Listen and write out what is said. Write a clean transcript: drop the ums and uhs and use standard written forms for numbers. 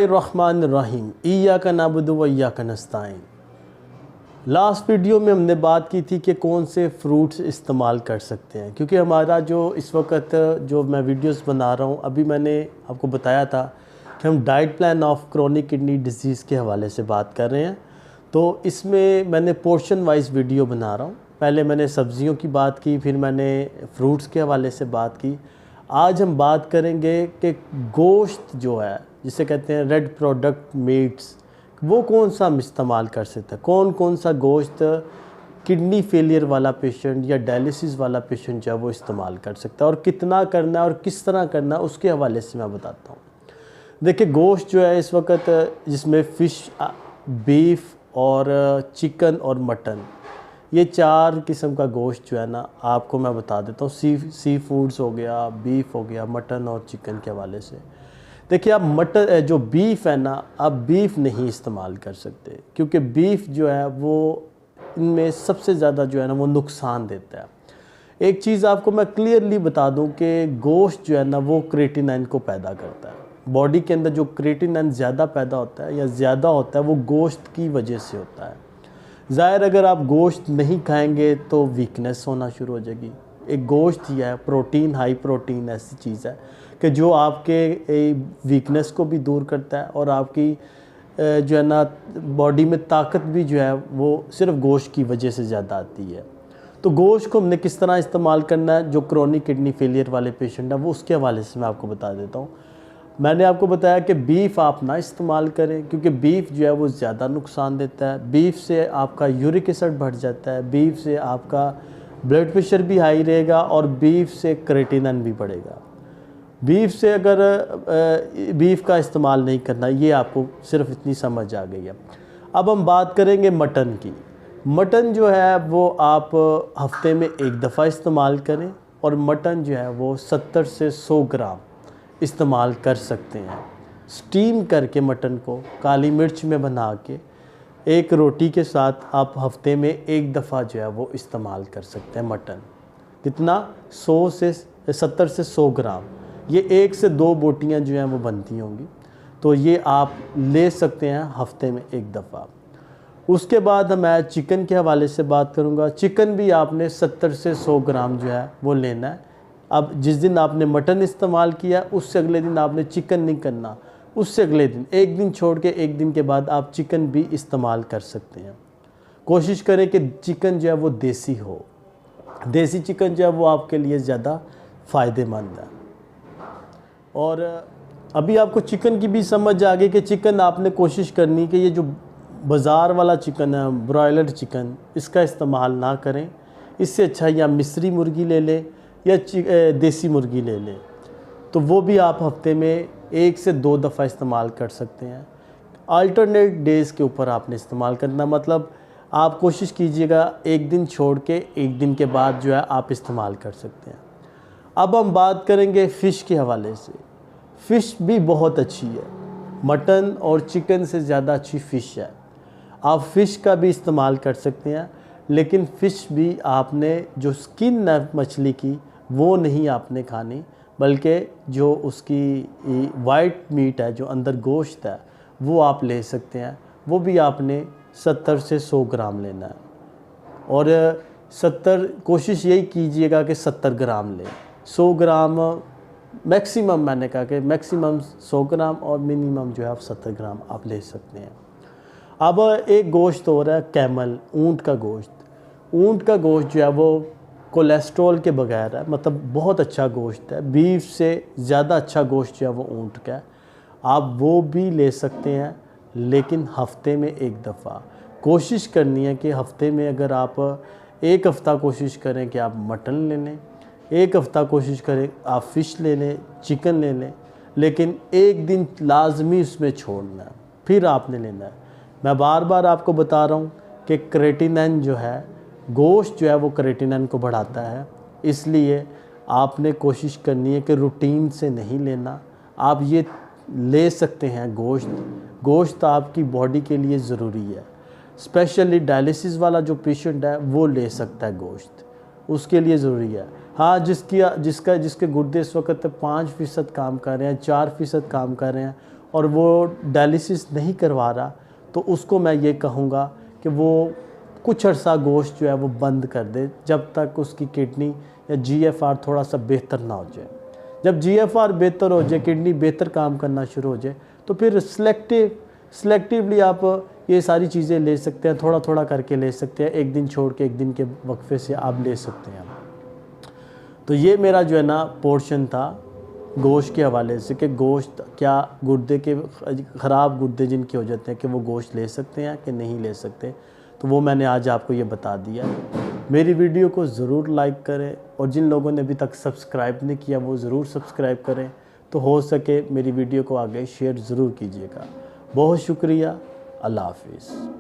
रहमानिर्रहीम इय्याका नअबुदु व इय्याका नस्तईन। Last video में हमने बात की थी कि कौन से फ्रूट्स इस्तेमाल कर सकते हैं, क्योंकि हमारा जो इस वक्त जो मैं वीडियोस बना रहा हूँ, अभी मैंने आपको बताया था कि हम diet plan of chronic kidney disease के हवाले से बात कर रहे हैं। तो इसमें मैंने पोर्शन वाइज वीडियो बना रहा हूँ। पहले मैंने सब्ज़ियों की बात की, फिर मैंने फ्रूट्स के हवाले से बात की। आज हम बात करेंगे कि गोश्त जो है, जिसे कहते हैं रेड प्रोडक्ट मीट्स, वो कौन सा हम इस्तेमाल कर सकते हैं। कौन कौन सा गोश्त किडनी फेलियर वाला पेशेंट या डायलिसिस वाला पेशेंट जो है वो इस्तेमाल कर सकता है, और कितना करना है और किस तरह करना है उसके हवाले से मैं बताता हूँ। देखिए, गोश्त जो है इस वक्त जिसमें फ़िश, बीफ और चिकन और मटन, ये चार किस्म का गोश्त जो है ना, आपको मैं बता देता हूँ। सी फूड्स हो गया, बीफ हो गया, मटन और चिकन के हवाले से। देखिए, आप मटन जो बीफ है ना, आप बीफ नहीं इस्तेमाल कर सकते, क्योंकि बीफ जो है वो इनमें सबसे ज़्यादा जो है ना वो नुकसान देता है। एक चीज़ आपको मैं क्लियरली बता दूं कि गोश्त जो है ना वो क्रेटिनाइन को पैदा करता है। बॉडी के अंदर जो क्रेटिनाइन ज़्यादा पैदा होता है या ज़्यादा होता है, वो गोश्त की वजह से होता है। ज़ाहिर अगर आप गोश्त नहीं खाएंगे तो वीकनेस होना शुरू हो जाएगी। एक गोश्त ही है, प्रोटीन, हाई प्रोटीन ऐसी चीज़ है कि जो आपके वीकनेस को भी दूर करता है, और आपकी जो है ना बॉडी में ताकत भी जो है वो सिर्फ गोश्त की वजह से ज़्यादा आती है। तो गोश्त को हमने किस तरह इस्तेमाल करना है, जो क्रोनिक किडनी फेलियर वाले पेशेंट हैं, वो उसके हवाले से मैं आपको बता देता हूँ। मैंने आपको बताया कि बीफ आप ना इस्तेमाल करें, क्योंकि बीफ जो है वो ज़्यादा नुकसान देता है। बीफ से आपका यूरिक एसिड बढ़ जाता है, बीफ से आपका ब्लड प्रेशर भी हाई रहेगा, और बीफ से क्रेटिनिन भी बढ़ेगा। बीफ से अगर बीफ का इस्तेमाल नहीं करना, ये आपको सिर्फ इतनी समझ आ गई है। अब हम बात करेंगे मटन की। मटन जो है वो आप हफ्ते में एक दफ़ा इस्तेमाल करें, और मटन जो है वो 70 से 100 ग्राम इस्तेमाल कर सकते हैं। स्टीम करके मटन को काली मिर्च में बना के एक रोटी के साथ आप हफ्ते में एक दफ़ा जो है वो इस्तेमाल कर सकते हैं। मटन कितना, 100 से 70 से 100 ग्राम, ये 1 से 2 बोटियां जो हैं वो बनती होंगी। तो ये आप ले सकते हैं हफ्ते में एक दफ़ा। उसके बाद मैं चिकन के हवाले से बात करूंगा। चिकन भी आपने 70 से 100 ग्राम जो है वो लेना है। अब जिस दिन आपने मटन इस्तेमाल किया, उससे अगले दिन आपने चिकन नहीं करना, उससे अगले दिन, एक दिन छोड़ के एक दिन के बाद आप चिकन भी इस्तेमाल कर सकते हैं। कोशिश करें कि चिकन जो है वो देसी हो। देसी चिकन जो है वो आपके लिए ज़्यादा फ़ायदेमंद है। और अभी आपको चिकन की भी समझ आ गई कि चिकन आपने कोशिश करनी कि ये जो बाज़ार वाला चिकन है, ब्रॉयलर चिकन, इसका इस्तेमाल ना करें। इससे अच्छा या मिस्री मुर्गी ले लें या देसी मुर्गी ले लें। तो वो भी आप हफ्ते में 1 से 2 दफ़ा इस्तेमाल कर सकते हैं। अल्टरनेट डेज़ के ऊपर आपने इस्तेमाल करना, मतलब आप कोशिश कीजिएगा एक दिन छोड़ के एक दिन के बाद जो है आप इस्तेमाल कर सकते हैं। अब हम बात करेंगे फ़िश के हवाले से। फ़िश भी बहुत अच्छी है, मटन और चिकन से ज़्यादा अच्छी फ़िश है। आप फ़िश का भी इस्तेमाल कर सकते हैं, लेकिन फ़िश भी आपने जो स्किन है मछली की वो नहीं आपने खानी, बल्कि जो उसकी वाइट मीट है, जो अंदर गोश्त है, वो आप ले सकते हैं। वो भी आपने 70 से 100 ग्राम लेना है, और 70 कोशिश यही कीजिएगा कि 70 ग्राम लें। 100 ग्राम मैक्सिमम, मैंने कहा कि मैक्सिमम 100 ग्राम, और मिनिमम जो है आप 70 ग्राम आप ले सकते हैं। अब एक गोश्त हो रहा है कैमल, ऊँट का गोश्त। ऊँट का गोश्त जो है वो कोलेस्ट्रॉल के बगैर है, मतलब बहुत अच्छा गोश्त है। बीफ से ज़्यादा अच्छा गोश्त जो है वो ऊँट का है। आप वो भी ले सकते हैं, लेकिन हफ्ते में एक दफ़ा। कोशिश करनी है कि हफ्ते में, अगर आप एक हफ़्ता कोशिश करें कि आप मटन ले लें, एक हफ़्ता कोशिश करें आप फ़िश ले लें, चिकन ले लें, लेकिन एक दिन लाजमी उसमें छोड़ना है, फिर आपने लेना है। मैं बार बार आपको बता रहा हूँ कि क्रेटिनिन जो है, गोश्त जो है वो क्रेटिनिन को बढ़ाता है, इसलिए आपने कोशिश करनी है कि रूटीन से नहीं लेना। आप ये ले सकते हैं गोश्त आपकी बॉडी के लिए ज़रूरी है। स्पेशली डायलिसिस वाला जो पेशेंट है वो ले सकता है गोश्त, उसके लिए ज़रूरी है। हाँ, जिसके गुर्दे इस वक्त 5% काम कर रहे हैं, 4% काम कर रहे हैं, और वो डायलिसिस नहीं करवा रहा, तो उसको मैं ये कहूँगा कि वो कुछ अर्सा गोश्त जो है वो बंद कर दे जब तक उसकी किडनी या GFR थोड़ा सा बेहतर ना हो जाए। जब GFR बेहतर हो जाए, किडनी बेहतर काम करना शुरू हो जाए, तो फिर सिलेक्टिवली आप ये सारी चीज़ें ले सकते हैं, थोड़ा थोड़ा करके ले सकते हैं, एक दिन छोड़ के एक दिन के वक्फे से आप ले सकते हैं। तो ये मेरा जो है ना पोर्शन था गोश्त के हवाले से कि गोश्त क्या गुर्दे के ख़राब गुर्दे जिनके हो जाते हैं कि वो गोश्त ले सकते हैं कि नहीं ले सकते, तो वो मैंने आज आपको ये बता दिया। मेरी वीडियो को ज़रूर लाइक करें और जिन लोगों ने अभी तक सब्सक्राइब नहीं किया वो ज़रूर सब्सक्राइब करें, तो हो सके मेरी वीडियो को आगे शेयर ज़रूर कीजिएगा। बहुत शुक्रिया। अल्लाह हाफिज़।